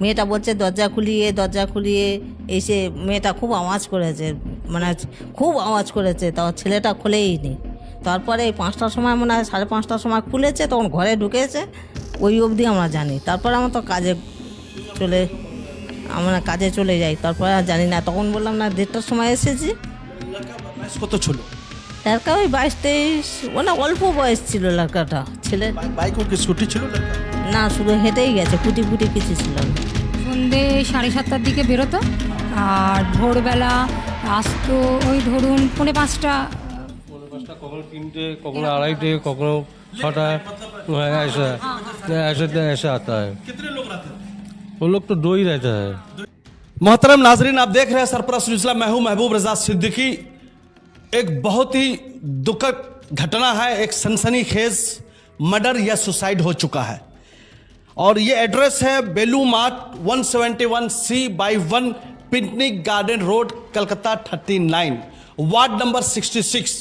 মেয়েটা বলছে দরজা খুলিয়ে এসে মেয়েটা খুব আওয়াজ করেছে, মানে খুব আওয়াজ করেছে, তাও ছেলেটা খোলেই নি। তারপরে এই 5টার সময় মনে হয় 5:30টার সময় খুলেছে, তখন ঘরে ঢুকেছে, ওই অবধি আমরা জানি। তারপরে আমরা তো আমরা কাজে চলে যাই, তারপরে আর জানি না। তখন বললাম না 1:30টার সময় এসেছি। বয়স কত ছিল? লড়কা ওই 22-23, মানে অল্প বয়স ছিল লড়কাটা। ছেলে বাইক ও কি স্কুটি ছিল লড়কা? না, শুধু হেঁটেই গেছে, কুটি কিছু ছিল না। সন্ধে 7:30টার দিকে বেরোতো, আর ভোরবেলা আসতো ওই ধরুন 4:45টা। কখনো 3টে, কখনো 2:30, কখনো 6টা, ऐसा ऐसे आता है। कितने लोग रहते थे? वो लोग तो 2 ही रहता है। मोहतरम नाजरीन, आप देख रहे हैं सरपरस्त न्यूज़। मैं हूं महबूब रजा सिद्दीकी। एक बहुत ही दुखद घटना है, एक सनसनीखेज मर्डर या सुसाइड हो चुका है, और ये एड्रेस है बेलू mart 171C/1 picnic garden road, Calcutta 39, ward number 66।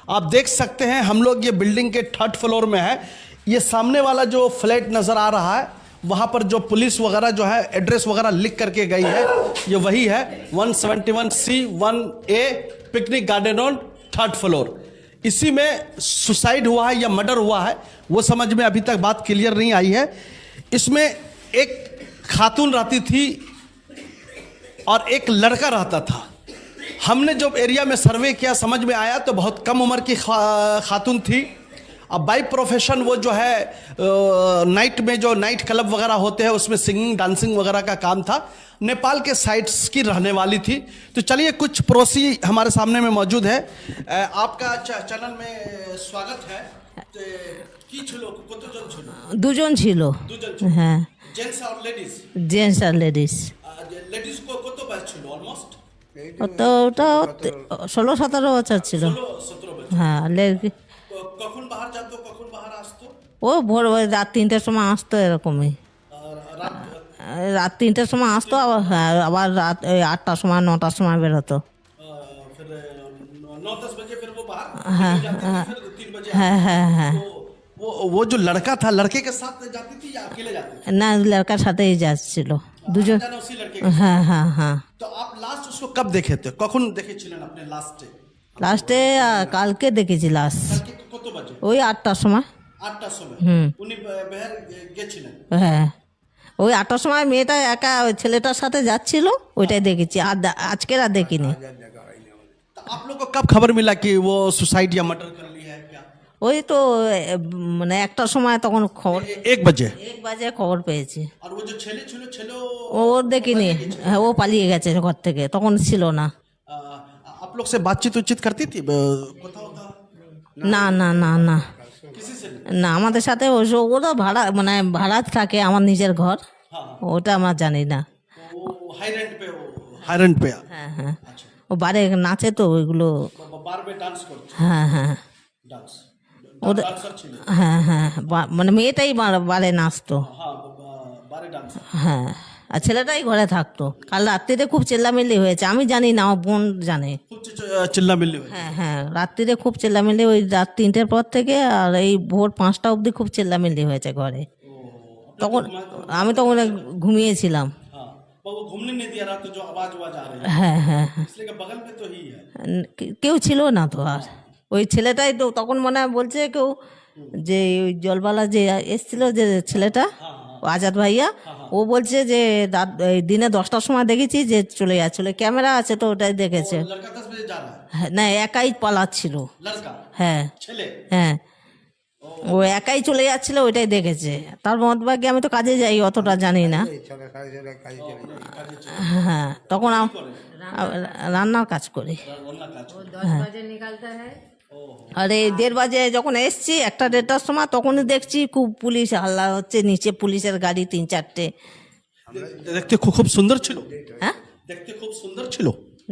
आप देख सकते हैं हम लोग ये बिल्डिंग के 3rd फ्लोर में है। ये सामने वाला जो फ्लैट नज़र आ रहा है, वहाँ पर जो पुलिस वगैरह जो है एड्रेस वगैरह लिख करके गई है, ये वही है 171C/1A picnic garden road 3rd floor. इसी में सुसाइड हुआ है या मर्डर हुआ है, वो समझ में अभी तक बात क्लियर नहीं आई है। इसमें एक खातून रहती थी और एक लड़का रहता था। हमने जब एरिया में सर्वे किया, समझ में आया तो बहुत कम उम्र की खातून थी। अब बाई प्रोफेशन वो जो है नाइट में जो नाइट क्लब वगैरह होते हैं उसमें सिंगिंग डांसिंग वगैरह का काम था। नेपाल के साइड्स की रहने वाली थी। तो चलिए, कुछ पड़ोसी हमारे सामने में मौजूद है। आपका चैनल में स्वागत है। কি ছিল, কতজন ছিল? 2জন ছিল। হ্যাঁ, জেন্টস আর লেডিস? জেন্টস আর লেডিস। লেডিস কত বয়স ছিল? অলমোস্ট ওটা 16-17 বছর ছিল। 16-17 বছর। হ্যাঁ, কখন বাহার যেত, কখন বাহার আসতো? ও ভোর রাত 3টের সময় আসতো, এরকমই। রাত 3টের সময় আসতো, আবার রাত 8টার সময় 9টার সময় বেরোতো। फिर 9-10 बजे फिर वो बाहर हाँ, जाते थे, फिर 3 बजे হ্যাঁ। वो जो लड़का था, लड़के के साथ जाती थी या अकेले जाती थी? না, লড়কার সাথেই যাচ্ছিল দুজন। जाना उसी लड़के के। হ্যাঁ। तो आप लास्ट उसको कब देखे थे, কখন দেখেছিলেন আপনি লাস্টে? লাস্টে কালকে দেখেছি লাস্ট, কত বাজে? ওই 8টার সময়। 8টার সময় উনি বের গেছিলেন? হ্যাঁ, ওই 8টার সময় মেয়েটা একা ওই ছেলেটার সাথে যাচ্ছিল, ওইটাই দেখেছি। আর আজকের আর দেখিনি। तो आप लोग को कब खबर मिला कि वो सुसाइड या मर्डर कर लिया है क्या? ওই তো মানে 1টার সময় তখন খবর, 1 बजे। 1 বাজে খবর পেয়েছি। और वो जो ছেলে ছিল, ছেলে ও দেখিনি। হ্যাঁ, ও পালিয়ে গেছে ঘর থেকে, তখন ছিল না। आप लोग से बातचीत उचित करती थी? না किसी से नहीं? না, আমাদের সাথে ওরা ভাড়া থাকে, আমার নিজের ঘর, ওটা আমরা জানি না। वो हाई रेंट पे হ্যাঁ, ও বারে নাচে তো ওইগুলো। बार में डांस करते? হ্যাঁ डांस ওদের, डांसर ছিল? হ্যাঁ, মানে মেয়েটাই বারে নাচতো। हाँ, बारे डांसर। হ্যাঁ, আর ছেলেটাই ঘরে থাকতো। কাল রাত্রিরে খুব চেল্লামিল্লি হয়েছে, আমি জানি না, আমার বোন জানে। খুব চিল্লা মিল্লি হয়েছে? হ্যাঁ, রাত্রিরে খুব চেল্লামিল্লি, ওই রাত 3টের পর থেকে আর এই ভোর 5টা অবধি খুব চেল্লামিল্লি হয়েছে ঘরে। তখন আমি তখন ঘুমিয়েছিলাম। हाँ, वो घूमने नहीं दिया रहा, तो जो आवाज आ रही है হ্যাঁ, इसलिए कि बगल में तो ही है। কেউ ছিল না তো। আর ওই ছেলেটাই তো তখন মনে হয় বলছে কেউ, যে ওই জলবালা যে এসছিল, যে ছেলেটা আজাদ ভাইয়া, ও বলছে যে এই দিনে 10টার সময় দেখেছি যে চলে যাচ্ছিল, ক্যামেরা আছে তো ওটাই দেখেছে। लड़का 10 बजे जा रहा है? হ্যাঁ, না, একাই পালাচ্ছিল। लड़का হ্যাঁ ছেলে? হ্যাঁ, ও একাই চলে যাচ্ছিল, ওইটাই দেখেছে। তার মতবাগে আমি তো কাজে যাই, অতটা জানি না। হ্যাঁ, তখন রান্নার কাজ করি। আর এই 1:30 বাজে যখন এসছি, 1টা-1:30টার সময়, তখনই দেখছি খুব পুলিশ হাল্লা হচ্ছে, নিচে পুলিশের গাড়ি 3-4টে। দেখতে খুব সুন্দর ছিল? হ্যাঁ, দেখতে খুব সুন্দর ছিল?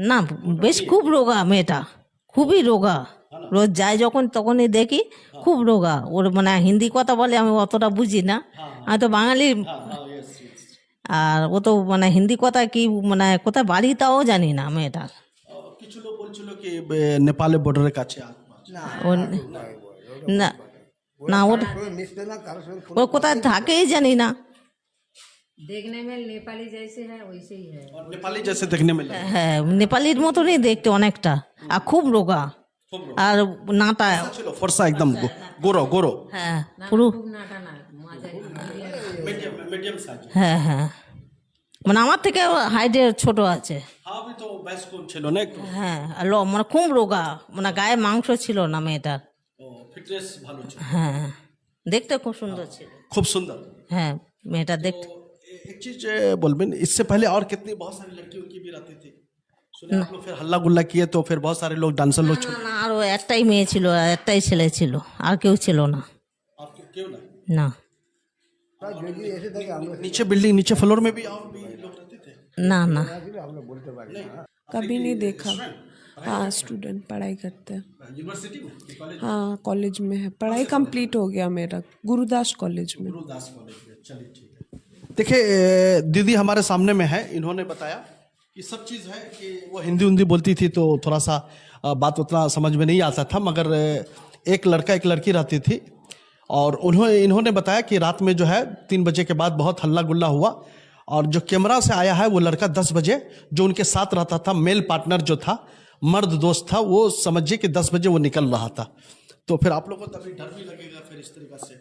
না, বেশ খুব রোগা মেয়েটা, খুবই রোগা। রোজ যায় যখন, তখনই দেখি খুব রোগা। ওর মানে হিন্দি কথা বলে, আমি অতটা বুঝি না, আমি তো বাঙালি। আর ও তো মানে হিন্দি কথা কি, মানে কোথায় বাড়ি তাও জানি না মেয়েটার। কিছু লোক বলছিল কি নেপালের বর্ডারের কাছে। ও না, ওটা ও কোথায় থাকেই জানি না। देखने में नेपाली जैसे है वैसे ही है। और नेपाली जैसे देखने में लगा। হ্যাঁ নেপালির মতনই দেখতে অনেকটা, আর খুব রোগা, আর নাটা, चलो फरसा एकदम गोरो गोरो হ্যাঁ পুরো, নাটা না মাঝারি मीडियम साइज। হ্যাঁ হ্যাঁ মানে আমার থেকে হাইটে ছোট আছে। हाँ अभी तो बैस कौन चलो ना एक तो হ্যাঁ আর মানে খুব রোগা, মানে গায়ে মাংস ছিল না মেয়েটার। फिटनेस ভালো ছিল। হ্যাঁ দেখতে খুব সুন্দর ছিল। खूब सुंदर। হ্যাঁ মেয়েটা দেখতে, एक चीज बोलबेन, इससे पहले और कितनी बहुत सारी लड़कियों की भी रहती थी, सुने आप लोग फिर हल्ला गुल्ला किए तो फिर बहुत सारे लोग डांसर लोग না না আরও একটাই মেয়ে ছিল, আর একটাই ছেলে ছিল, আর কেউ ছিল না। आपके क्यों ना না नीचे बिल्डिंग नीचे फ्लोर में भी और भी लोग रहते थे? না না कभी नहीं देखा। हाँ स्टूडेंट पढ़ाई करते हैं। यूनिवर्सिटी में कॉलेज हाँ कॉलेज में है, पढ़ाई कंप्लीट हो गया मेरा गुरुदास कॉलेज में। गुरुदास कॉलेज में। चलिए ठीक है। देखिए दीदी हमारे सामने में है, इन्होंने बताया कि सब चीज़ है कि वो हिंदी उंदी बोलती थी तो थोड़ा सा बात उतना समझ में नहीं आता था, मगर एक लड़का एक लड़की रहती थी, और इन्होंने बताया कि रात में जो है 3 बजे के बाद बहुत हल्ला गुल्ला हुआ, और जो कैमरा से आया है वो लड़का 10 बजे जो उनके साथ रहता था, मेल पार्टनर जो था, मर्द दोस्त था, वो समझिए कि 10 बजे वो निकल रहा था। तो फिर आप लोगों को तभी डर भी लगेगा फिर इस तरीका से।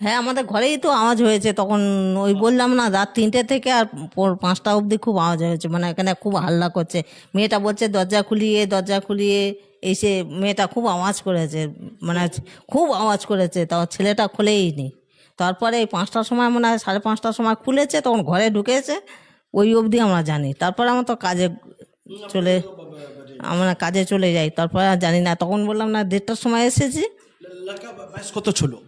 হ্যাঁ আমাদের ঘরেই তো আওয়াজ হয়েছে তখন, ওই বললাম না রাত 3টে থেকে আর 5টা অবধি খুব আওয়াজ হয়েছে, মানে এখানে খুব হাল্লা করছে। মেয়েটা বলছে দরজা খুলিয়ে এসে মেয়েটা খুব আওয়াজ করেছে, মানে খুব আওয়াজ করেছে, তাও ছেলেটা খোলেই নি। তারপরে এই 5টার সময় মনে হয় 5:30টার সময় খুলেছে, তখন ঘরে ঢুকেছে, ওই অবধি আমরা জানি। তারপরে আমার তো আমরা কাজে চলে যাই, তারপরে আর জানি না। তখন বললাম না 1:30টার সময় এসেছি। लड़का बयस को तो छुलो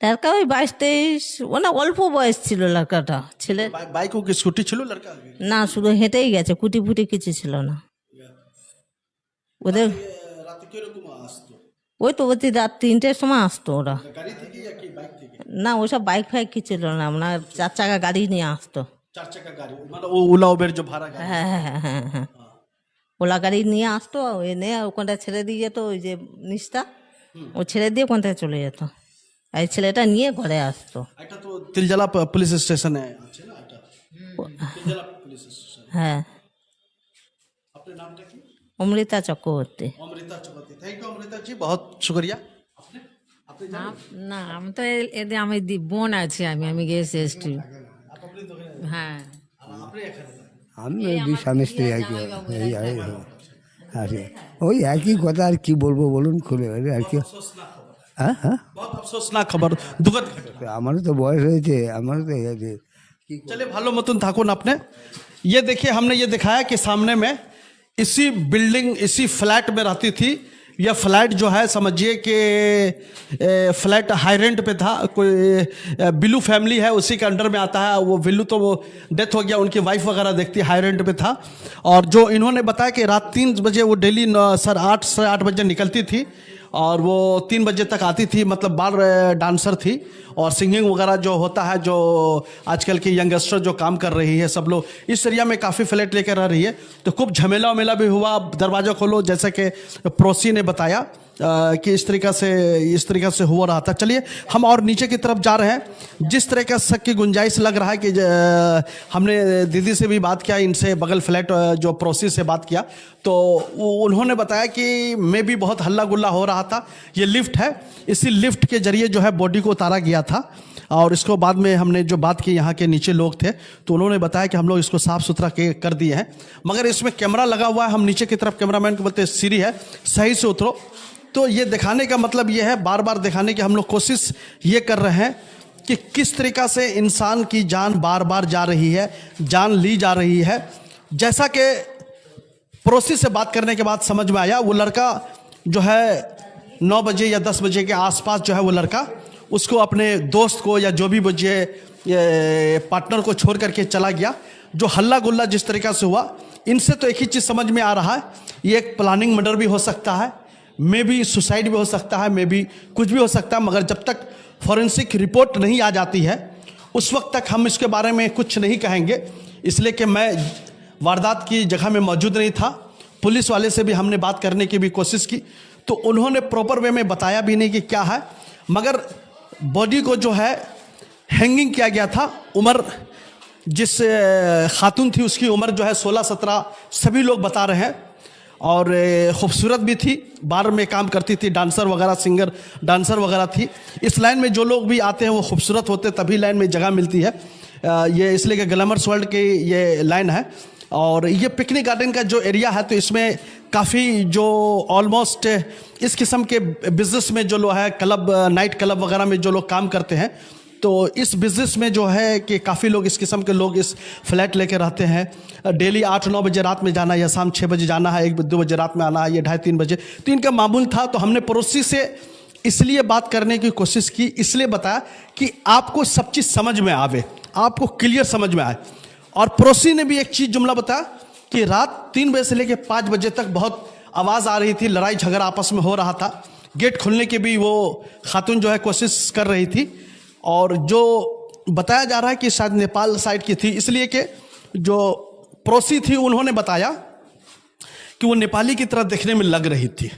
লড়কা ওই 22-23, মানে অল্প বয়স ছিল লড়কাটা। ছেলে बाइक की स्कूटी छुलो लड़का না শুধু হেঁটেই গেছে, কুটি ফুটি কিছু ছিল না ওদের। रात के रकम আসতো ওই তো বলছি রাত 3টের সময় আসতো ওরা। गाड़ी थी कि या कि बाइक थी? না ওসব বাইক ফাইক কিছু ছিল না, মানে 4 চাকা গাড়ি নিয়ে আসতো। 4 चक्का गाड़ी मतलब वो ओला उबेर जो भाड़ा गाड़ी। হ্যাঁ হ্যাঁ হ্যাঁ হ্যাঁ ওলা গাড়ি নিয়ে আসতো, এনে ওখানটা ছেড়ে দিয়ে যেত, ওই যে নিচটা ও ছেড়ে দিয়ে ওখান থেকে চলে যেত, আর এই ছেলেটা নিয়ে ঘরে আসতো। এটা তো তিলজলা পুলিশ স্টেশনে আছে না, এটা তিলজলা পুলিশ স্টেশন। হ্যাঁ আপনার নামটা কি? অমৃতা চক্রবর্তী। অমৃতা চক্রবর্তী। থ্যাংক ইউ অমৃতা जी, बहुत शुक्रिया। না আমি তো এদের আমি বোন আছে, আমি গেছি এসটি। হ্যাঁ আমি ওই স্বামী স্ত্রী আর কি, এই আছে ওই একই কথা, আর কি বলবো বলুন খুলে আর কি। হ্যাঁ হ্যাঁ बहुत अफसोसनाक खबर, दुखद घटना। আমারও তো বয়স হয়েছে, আমারও তো এই আছে। चलिए भालो मतन थाकुन आपने ये देखिए, हमने ये दिखाया कि सामने में इसी बिल्डिंग इसी फ्लैट में रहती थी। यह फ्लैट जो है समझिए कि फ्लैट हाई रेंट पे था, कोई बिल्लू फैमिली है उसी के अंडर में आता है। वो बिल्लू तो वो डेथ हो गया, उनकी वाइफ वगैरह देखती, हाई रेंट पे था। और जो इन्होंने बताया कि रात 3 बजे वो डेली 8 बजे निकलती थी, और वो 3 बजे तक आती थी, मतलब बार डांसर थी, और सिंगिंग वगैरह जो होता है, जो आजकल की यंगस्टर जो काम कर रही है, सब लोग इस एरिया में काफ़ी फ्लैट लेकर रह रही है। तो खूब झमेला वमेला भी हुआ, दरवाज़ा खोलो, जैसे कि पड़ोसी ने बताया कि इस तरीक़ा से हो रहा था। चलिए हम और नीचे की तरफ जा रहे हैं। जिस तरह का शक की गुंजाइश लग रहा है कि हमने दीदी से भी बात किया, इनसे बगल फ्लैट जो पड़ोसी से बात किया, तो उन्होंने बताया कि मैं भी बहुत हल्ला गुल्ला हो रहा था। ये लिफ्ट है, इसी लिफ्ट के जरिए जो है बॉडी को उतारा गया था, और इसको बाद में हमने जो बात की यहाँ के नीचे लोग थे, तो उन्होंने बताया कि हम लोग इसको साफ़ सुथरा कर दिए हैं, मगर इसमें कैमरा लगा हुआ है। हम नीचे की तरफ, कैमरामैन को बोलते हैं सीढ़ी है, सही से उतरो। तो ये दिखाने का मतलब ये है, बार बार दिखाने की हम लोग कोशिश ये कर रहे हैं कि किस तरीक़ा से इंसान की जान बार बार जा रही है, जान ली जा रही है। जैसा कि पड़ोसी से बात करने के बाद समझ में आया, वो लड़का जो है 9 बजे या 10 बजे के आसपास जो है वो लड़का उसको अपने दोस्त को या जो भी बजे पार्टनर को छोड़ करके चला गया। जो हल्ला गुल्ला जिस तरीक़ा से हुआ, इनसे तो एक ही चीज़ समझ में आ रहा है, ये एक प्लानिंग मर्डर भी हो सकता है, मे भी सुसाइड भी हो सकता है, मे भी कुछ भी हो सकता है। मगर जब तक फॉरेंसिक रिपोर्ट नहीं आ जाती है उस वक्त तक हम इसके बारे में कुछ नहीं कहेंगे, इसलिए कि मैं वारदात की जगह में मौजूद नहीं था। पुलिस वाले से भी हमने बात करने की भी कोशिश की, तो उन्होंने प्रॉपर वे में बताया भी नहीं कि क्या है, मगर बॉडी को जो है हैंगिंग किया गया था। उम्र जिस खातून थी उसकी उम्र जो है 16-17 सभी लोग बता रहे हैं, और खूबसूरत भी थी, बार में काम करती थी, डांसर वगैरह, सिंगर डांसर वगैरह थी। इस लाइन में जो लोग भी आते हैं वो खूबसूरत होते, तभी लाइन में जगह मिलती है। ये इसलिए कि ग्लैमर्स वर्ल्ड की ये लाइन है। और ये पिकनिक गार्डन का जो एरिया है, तो इसमें काफ़ी जो ऑलमोस्ट इस किस्म के बिज़नेस में जो लोग है, क्लब, नाइट क्लब वगैरह में जो लोग काम करते हैं, तो इस बिज़नेस में जो है कि काफ़ी लोग इस किस्म के लोग इस फ्लैट लेके रहते हैं। डेली 8-9 बजे रात में जाना, या शाम 6 बजे जाना है, 1-2 बजे रात में आना है, या 2:30-3 बजे, तो इनका मामूल था। तो हमने पड़ोसी से इसलिए बात करने की कोशिश की, इसलिए बताया कि आपको सब चीज़ समझ में आवे, आपको क्लियर समझ में आए। और पड़ोसी ने भी एक चीज़ जुमला बताया कि रात 3 बजे से लेकर 5 बजे तक बहुत आवाज़ आ रही थी, लड़ाई झगड़ा आपस में हो रहा था। गेट खोलने की भी वो खातून जो है कोशिश कर रही थी। और जो बताया जा रहा है कि शायद नेपाल साइड की थी, इसलिए कि जो पड़ोसी थी उन्होंने बताया कि वो नेपाली की तरह देखने में लग रही थी।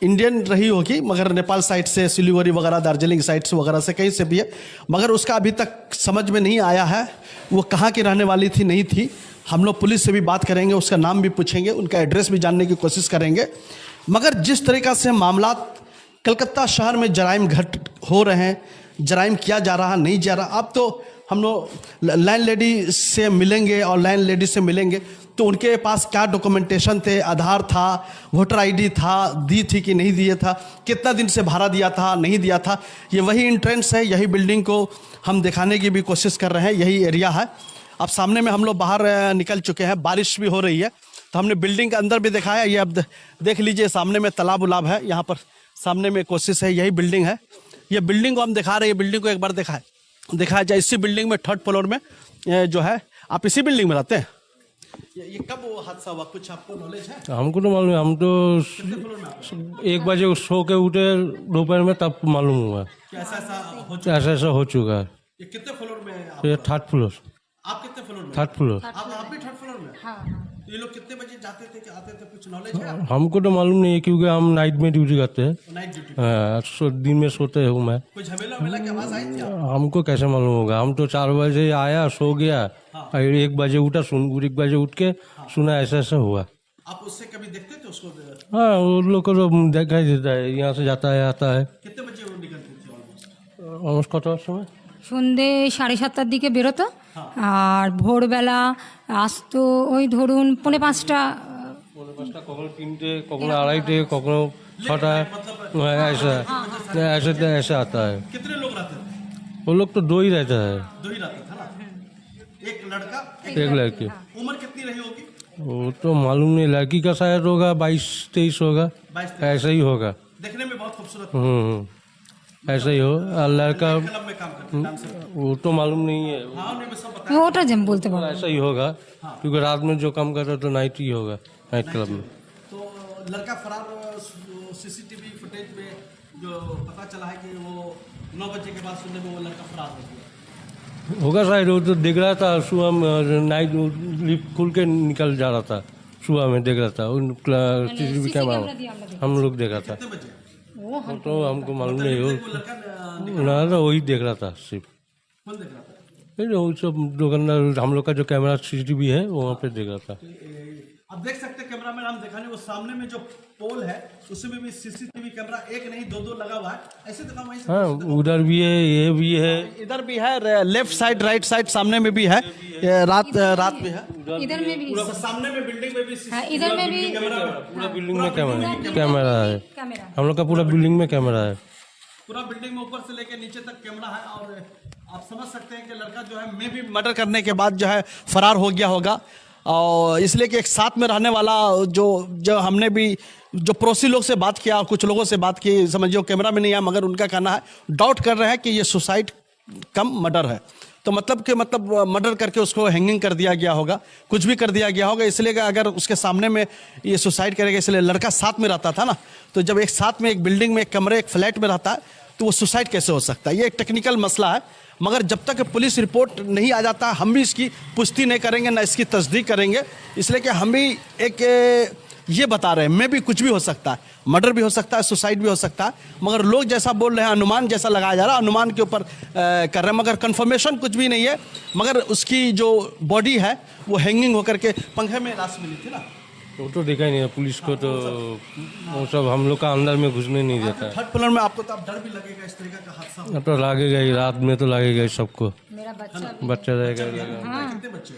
इंडियन रही होगी, मगर नेपाल साइड से, सिलीगुड़ी वगैरह, दार्जिलिंग साइड से वगैरह से, कहीं से भी है, मगर उसका अभी तक समझ में नहीं आया है वो कहाँ की रहने वाली थी, नहीं थी। हम लोग पुलिस से भी बात करेंगे, उसका नाम भी पूछेंगे, उनका एड्रेस भी जानने की कोशिश करेंगे। मगर जिस तरीक़ा से मामला कलकत्ता शहर में जराइम घट हो रहे हैं, जराइम किया जा रहा, नहीं जा रहा। अब तो हम लोग लैंड लेडी से मिलेंगे, और लैंड लेडी से मिलेंगे तो उनके पास क्या डॉक्यूमेंटेशन थे, आधार था, वोटर आईडी था, दी थी कि नहीं दिया था, कितना दिन से भाड़ा दिया था, नहीं दिया था। ये वही एंट्रेंस है, यही बिल्डिंग को हम दिखाने की भी कोशिश कर रहे हैं, यही एरिया है। अब सामने में हम लोग बाहर निकल चुके हैं, बारिश भी हो रही है, तो हमने बिल्डिंग के अंदर भी दिखाया। ये अब देख लीजिए, सामने में तालाब उलाब है, यहाँ पर सामने में कोशिश है, यही बिल्डिंग है। ये बिल्डिंग को हम दिखा रहे हैं, बिल्डिंग को एक बार दिखाया जाए। इसी बिल्डिंग में 3rd फ्लोर में जो है, आप इसी बिल्डिंग में रहते हैं। ये कब वो हादसा हुआ, कुछ आपको नॉलेज है? हमको तो मालूम है, हम तो 1 बजे सो के उठे दोपहर में, तब मालूम हुआ ऐसा हो चुका है। ये कितने फ्लोर में है आप? ये 3rd फ्लोर। आप कितने फ्लोर में? 3rd floor. आप भी 3rd फ्लोर में? हाँ। तो ये लोग कितने बजे जाते थे कि आते थे, कुछ नॉलेज है? हमको तो मालूम नहीं है, क्योंकि हम नाइट में ड्यूटी करते हैं। Night duty? हाँ, दिन में सोते हूँ मैं। कोई झमेला की आवाज आई थी आपको? हमको कैसे मालूम होगा? हम तो 4 बजे आया, सो गया, और 1 बजे उठा, 1 बजे उठ के सुना ऐसा ऐसा हुआ। आप उससे कभी देखते थे उसको? हाँ, उन लोग को तो देखा ही देता है, यहाँ से जाता है, आता है। कितने बजे वो निकलते थे? অলমোস্ট কটার সময়? সন্ধে 7:30টার দিকে বেরোতো, আর ভোরবেলা আসতো ওই ধরুন 4:45টা। 5:45 কখনো 3টে, কখনো 2:30, কখনো 6টা, ऐसा आता है। कितने लोग रहते थे? वो लोग तो 2 ही रहता है, 2 ही रहते थे ना? एक लड़का, एक लड़की। उम्र कितनी रही होगी? वो तो मालूम नहीं, लड़की का शायद होगा 22-23 होगा, 22-23। ऐसा ही होगा। देखने में बहुत खूबसूरत, ऐसा ही हो। और लड़का क्लब में काम करते हैं, डांसर। वो तो मालूम नहीं है, हाँ, उन्हें भी सब बताया। ওটা যেমন বলতে পারবো। ऐसा ही होगा, क्योंकि रात में जो काम करता है तो नाइट ही होगा, नाइट क्लब में। तो लड़का फरार, सीसीटीवी फुटेज में जो पता चला है कि वो 9 बजे के बाद सुनने में वो लड़का फरार हो गया। होगा शायद, वो तो देख रहा था सुबह में, नाइट लिफ्ट खुल के निकल जा रहा था, सुबह में देख रहा था CCTV कैमरा में, हम लोग देखा था। कितने बजे? वो तो हमको मालूम नहीं हो, वो लड़का ना तो वही देख रहा था सिर्फ। कौन देख रहा था? वो सब दुकानदार, हम लोग का जो कैमरा CCTV है वहाँ पे देख रहा था। आप देख सकते हैं, कैमरा में हम दिखाने, वो सामने में जो पोल है उसमें भी सीसीटीवी कैमरा, एक नहीं 2 लगा हुआ है। ऐसे दिखाओ, वहीं से हाँ, उधर भी है, ये भी है, इधर भी है, लेफ्ट साइड, राइट साइड, सामने में भी है, ये रात में है। इधर में भी, सामने में बिल्डिंग में भी हाँ, इधर में भी पूरा बिल्डिंग में कैमरा है, कैमरा। हम लोग का पूरा बिल्डिंग में कैमरा है। पूरा बिल्डिंग में ऊपर से लेकर नीचे तक कैमरा है। और आप समझ सकते हैं कि लड़का जो है मे भी मर्डर करने के बाद जो है फरार हो गया होगा। और इसलिए कि एक साथ में रहने वाला जो हमने भी जो पड़ोसी लोग से बात किया, कुछ लोगों से बात की, समझिए कैमरा में नहीं आया, मगर उनका कहना है, डाउट कर रहे हैं कि ये सुसाइड कम मर्डर है। तो मतलब मर्डर करके उसको हैंगिंग कर दिया गया होगा, कुछ भी कर दिया गया होगा। इसलिए कि अगर उसके सामने में ये सुसाइड करेगा, इसलिए लड़का साथ में रहता था ना, तो जब एक साथ में एक बिल्डिंग में, एक कमरे, एक फ्लैट में रहता है, तो वो सुसाइड कैसे हो सकता है? ये एक टेक्निकल मसला है। मगर जब तक पुलिस रिपोर्ट नहीं आ जाता, हम भी इसकी पुष्टि नहीं करेंगे, ना इसकी तस्दीक करेंगे। इसलिए कि हम भी एक ये बता रहे हैं। मे भी कुछ भी हो सकता है, मर्डर भी हो सकता है, सुसाइड भी हो सकता है, मगर लोग जैसा बोल रहे हैं, अनुमान जैसा लगाया जा रहा है, अनुमान के ऊपर कर रहे हैं, मगर कंफर्मेशन कुछ भी नहीं है। मगर उसकी जो बॉडी है वो हैंगिंग होकर के पंखे में लाश मिली थी ना। वो तो देखा ही नहीं है पुलिस को, तो वो सब हम लोग का अंदर में घुसने नहीं देता है। थर्ड फ्लोर में आपको तो अब डर भी लगेगा इस तरीके का हादसा हो। अब तो लगेगा ही, रात में तो लगेगा ही सबको। मेरा बच्चा बच्चा रहेगा हाँ कितने बच्चे?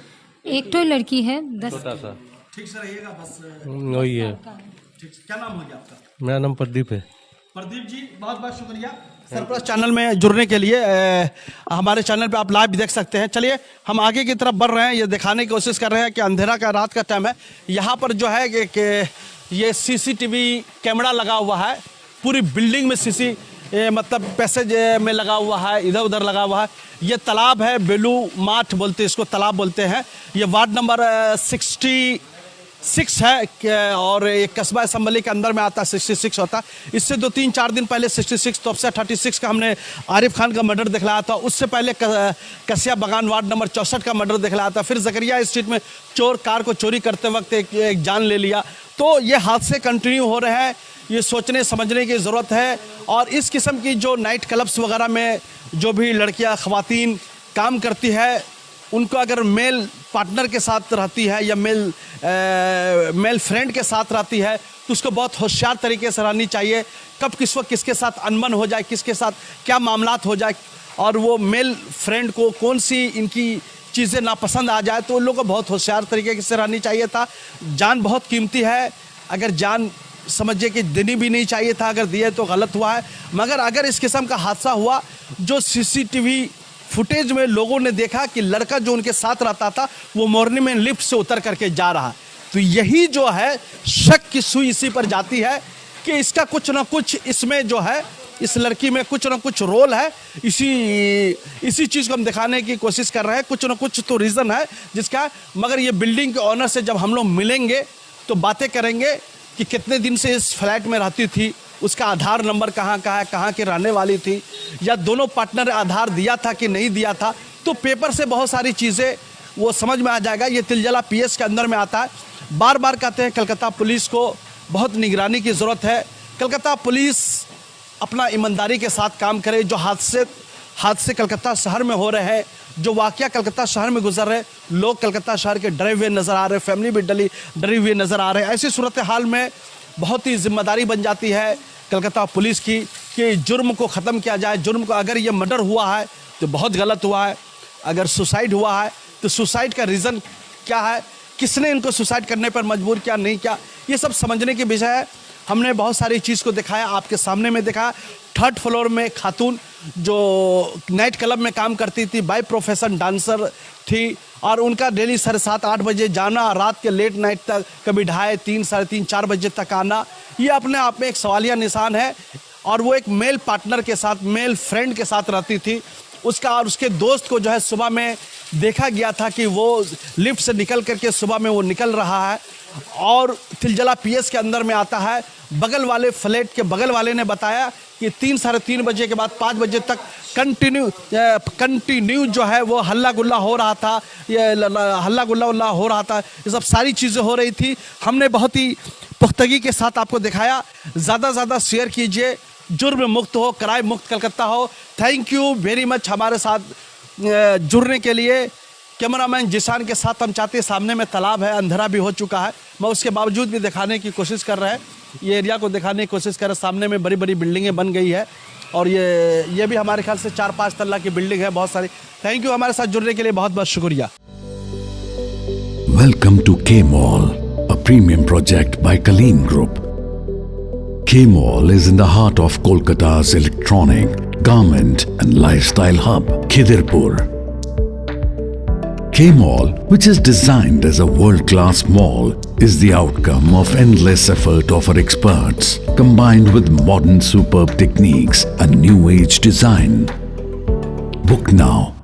एक तो लड़की है 10 छोटा सा, ठीक से रहिएगा बस। वही है। ठीक, क्या नाम हो गया आपका? मेरा नाम प्रदीप है। प्रदीप जी बहुत बहुत शुक्रिया सरप्लस चैनल में जुड़ने के लिए। हमारे चैनल पे आप लाइव भी देख सकते हैं। चलिए हम आगे की तरफ बढ़ रहे हैं, ये दिखाने की कोशिश कर रहे हैं कि अंधेरा का रात का टाइम है। यहाँ पर जो है कि ये सीसीटीवी कैमरा लगा हुआ है, पूरी बिल्डिंग में मतलब पैसेज में लगा हुआ है, इधर उधर लगा हुआ है। ये तालाब है, बेलू माठ बोलते हैं इसको, तालाब बोलते हैं। ये वार्ड नंबर 66 है और एक कस्बा असम्बली के अंदर में आता है, 66 होता है। इससे 2-3-4 दिन पहले 66, तो अब से 36 का हमने आरिफ खान का मर्डर दिखलाया था। उससे पहले कसिया बगान वार्ड नंबर 64 का मर्डर दिखलाया था। फिर जकरिया स्ट्रीट में चोर कार को चोरी करते वक्त एक जान ले लिया। तो ये हादसे कंटिन्यू हो रहे हैं, ये सोचने समझने की ज़रूरत है। और इस किस्म की जो नाइट क्लब्स वगैरह में जो भी लड़कियां ख़वातीन काम करती है, उनको अगर मेल पार्टनर के साथ रहती है या मेल फ्रेंड के साथ रहती है तो उसको बहुत होशियार तरीके से रहनी चाहिए। कब किस वक्त किसके साथ अनबन हो जाए, किसके साथ क्या मामलात हो जाए, और वो मेल फ्रेंड को कौन सी इनकी चीज़ें नापसंद आ जाए, तो उन लोगों को बहुत होशियार तरीके से रहनी चाहिए था। जान बहुत कीमती है, अगर जान समझिए कि देनी भी नहीं चाहिए था, अगर दिए तो गलत हुआ है। मगर अगर इस किस्म का हादसा हुआ, जो सीसीटीवी फुटेज में लोगों ने देखा कि लड़का जो उनके साथ रहता था वो मॉर्निंग में लिफ्ट से उतर करके जा रहा है, तो यही जो है शक की सुई इसी पर जाती है कि इसका कुछ ना कुछ इसमें जो है, इस लड़की में कुछ ना कुछ रोल है। इसी चीज़ को हम दिखाने की कोशिश कर रहे हैं। कुछ ना कुछ तो रीज़न है जिसका, मगर ये बिल्डिंग के ऑनर से जब हम लोग मिलेंगे तो बातें करेंगे कि कितने दिन से इस फ्लैट में रहती थी, उसका आधार नंबर कहाँ का है, कहाँ की रहने वाली थी, या दोनों पार्टनर आधार दिया था कि नहीं दिया था। तो पेपर से बहुत सारी चीज़ें वो समझ में आ जाएगा। ये तिलजला पीएस के अंदर में आता है। बार बार कहते हैं कलकत्ता पुलिस को बहुत निगरानी की ज़रूरत है। कलकत्ता पुलिस अपना ईमानदारी के साथ काम करे। जो हादसे कलकत्ता शहर में हो रहे हैं, जो वाक़या कलकत्ता शहर में गुजर रहे, लोग कलकत्ता शहर के डरे हुए नज़र आ रहे, फैमिली भी डरी हुई नज़र आ रहे हैं। ऐसी सूरत हाल में बहुत ही जिम्मेदारी बन जाती है कलकत्ता पुलिस की कि जुर्म को ख़त्म किया जाए। जुर्म को, अगर ये मर्डर हुआ है तो बहुत गलत हुआ है, अगर सुसाइड हुआ है तो सुसाइड का रीज़न क्या है, किसने इनको सुसाइड करने पर मजबूर किया, नहीं क्या, ये सब समझने की विषय है। हमने बहुत सारी चीज़ को दिखाया, आपके सामने में दिखाया। 3rd फ्लोर में खातून जो नाइट क्लब में काम करती थी, बाय प्रोफेशन डांसर थी, और उनका डेली 7:30-8 बजे जाना, रात के लेट नाइट तक, कभी 2:30, 3, 3:30, 4 बजे तक आना, ये अपने आप में एक सवालिया निशान है। और वो एक मेल पार्टनर के साथ, मेल फ्रेंड के साथ रहती थी। उसका और उसके दोस्त को जो है सुबह में देखा गया था कि वो लिफ्ट से निकल करके सुबह में वो निकल रहा है। और तिलजला पीएस के अंदर में आता है। बगल वाले फ्लैट के बगल वाले ने बताया कि 3, 3:30 बजे के बाद 5 बजे तक कंटिन्यू जो है वो हल्ला गुल्ला हो रहा था, ये हल्ला गुल्ला हो रहा था, ये सब सारी चीज़ें हो रही थी। हमने बहुत ही पुख्तगी के साथ आपको दिखाया। ज़्यादा से ज़्यादा शेयर कीजिए, जुर्म मुक्त हो, क्राइम मुक्त कलकत्ता हो। थैंक यू वेरी मच हमारे साथ जुड़ने के लिए। कैमरामैन जिशान के साथ हम चाहते हैं, सामने में तालाब है, अंधेरा भी हो चुका है, मैं उसके बावजूद भी दिखाने की कोशिश कर रहे हैं, ये एरिया को दिखाने की कोशिश कर रहे हैं। सामने में बड़ी बड़ी बिल्डिंगें बन गई है और ये भी हमारे ख्याल से 4-5 तल्ला की बिल्डिंग है, बहुत सारी। थैंक यू हमारे साथ जुड़ने के लिए, बहुत बहुत शुक्रिया। Welcome to K-Mall, a premium project by Kaleen Group. K-Mall is in the heart of Kolkata's electronic, garment and lifestyle hub, Khidirpur. K-Mall, which is designed as a world-class mall, is the outcome of endless effort of our experts, combined with modern superb techniques and new age design. Book now